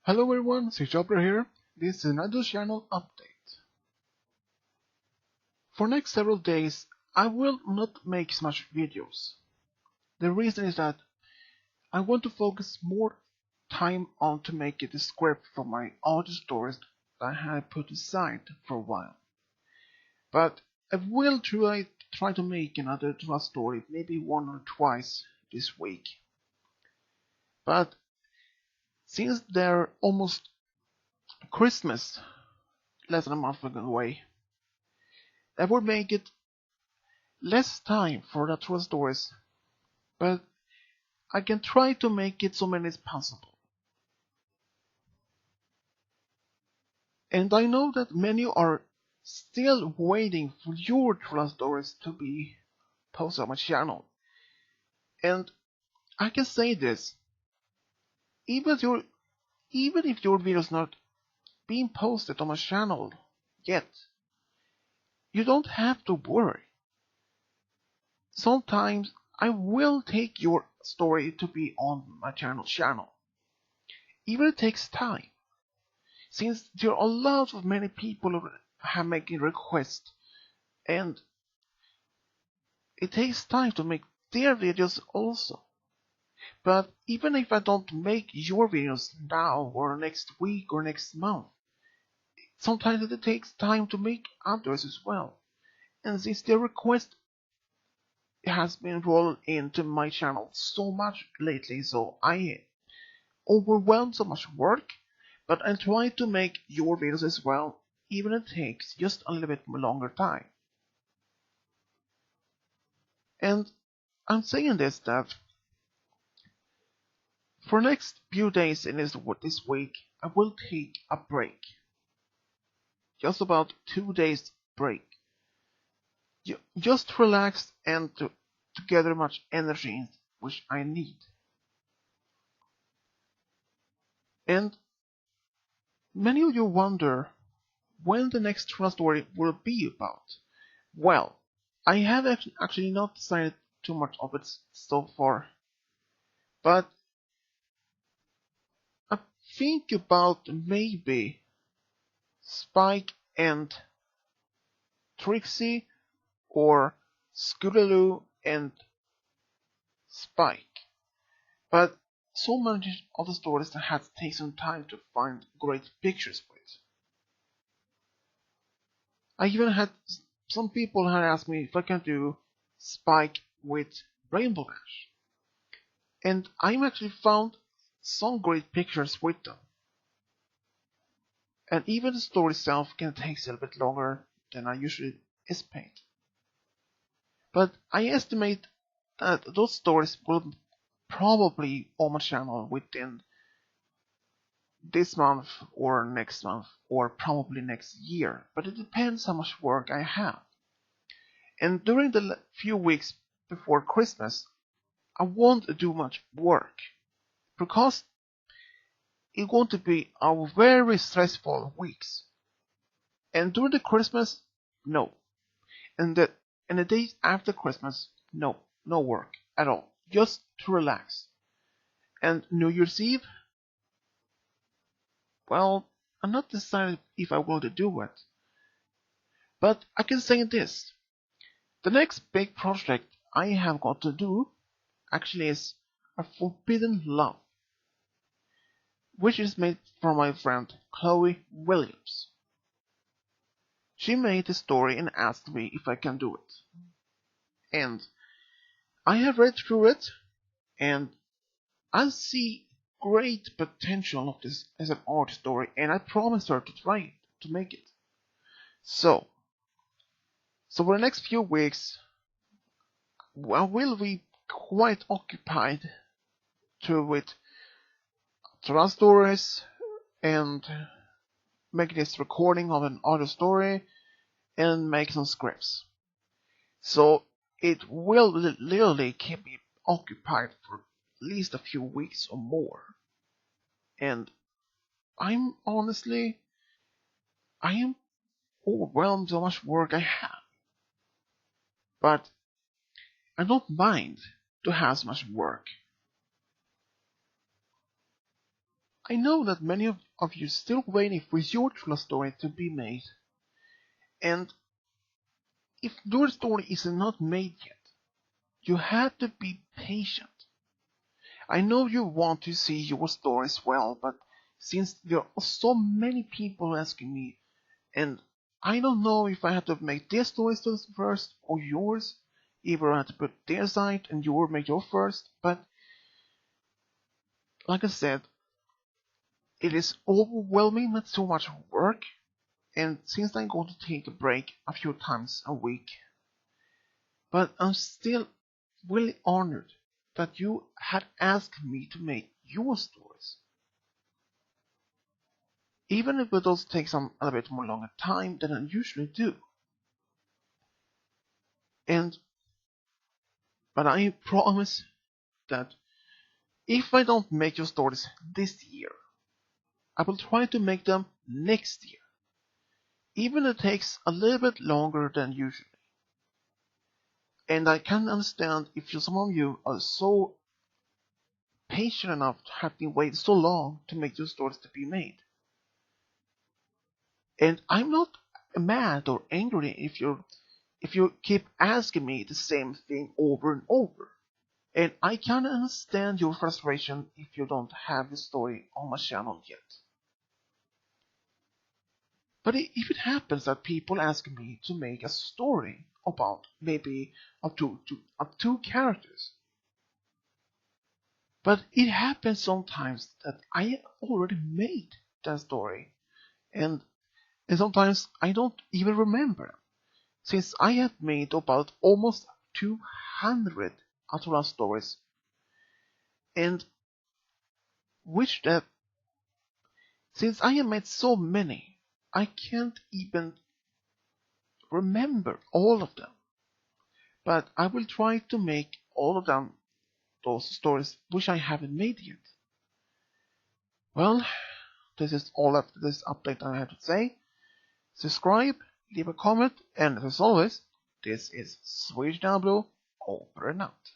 Hello everyone, Sijobra here. This is another channel update. For next several days, I will not make so much videos. The reason is that I want to focus more time on to make it a script for my audio stories that I have put aside for a while. But I will try to make another Dora story maybe one or twice this week. But since they're almost Christmas, less than a month away, that would make it less time for the Dora stories, but I can try to make it so many as possible. And I know that many are still waiting for your Dora stories to be posted on my channel. And I can say this, even if your video is not being posted on my channel yet, you don't have to worry. Sometimes I will take your story to be on my channel. Even it takes time, since there are a lot of many people who have making requests, and it takes time to make their videos also. But even if I don't make your videos now or next week or next month, sometimes it takes time to make others as well. And since their request has been rolled into my channel so much lately, so I overwhelmed so much work, but I try to make your videos as well, even if it takes just a little bit longer time. And I'm saying this that for next few days in this week, I will take a break. Just about 2 days break. Just relax and to gather much energy which I need. And many of you wonder when the next Dora story will be about. Well, I have actually not decided too much of it so far, but I think about maybe Spike and Trixie, or Scootaloo and Spike. But so many of the stories that had to take some time to find great pictures with. I even had some people had asked me if I can do Spike with Rainbow Dash, and I actually found some great pictures with them. And even the story itself can take a little bit longer than I usually anticipate. But I estimate that those stories will probably on my channel within this month or next month or probably next year, but it depends how much work I have. And during the few weeks before Christmas, I won't do much work because it's going to be a very stressful weeks. And during the Christmas, no. And the days after Christmas, no work at all, just to relax. And New Year's Eve, well, I'm not decided if I will do it. But I can say this. The next big project I have got to do actually is A Forbidden Love, which is made from my friend Chloe Williams. She made the story and asked me if I can do it. And I have read through it, and I see great potential of this as an art story, and I promised her to try it, to make it. So for the next few weeks, I will be quite occupied with Dora stories and make this recording of an audio story and make some scripts. So it will literally keep me occupied for at least a few weeks or more. And I am overwhelmed how much work I have. But I don't mind to have so much work. I know that many of you are still waiting for your true story to be made. And if your story is not made yet, you have to be patient. I know you want to see your story as well, but since there are so many people asking me, and I don't know if I have to make their stories first or yours, either I have to put their side and you make your first, but like I said, it is overwhelming with so much work, and since I'm going to take a break a few times a week, but I'm still really honored that you had asked me to make your stories. Even if it does take a little bit more longer time than I usually do. But I promise that if I don't make your stories this year, I will try to make them next year. Even if it takes a little bit longer than usually. And I can understand if some of you are so patient enough to have been waiting so long to make your stories to be made. And I'm not mad or angry if you keep asking me the same thing over and over. And I can understand your frustration if you don't have the story on my channel yet. But if it happens that people ask me to make a story about maybe up to two characters, but it happens sometimes that I already made that story, and sometimes I don't even remember, since I have made about almost 200 Atula stories, and which that since I have made so many, I can't even remember all of them. But I will try to make all of them, those stories which I haven't made yet. Well, this is all of this update I have to say. Subscribe, leave a comment, and as always, this is Swedish Diablo, over and out.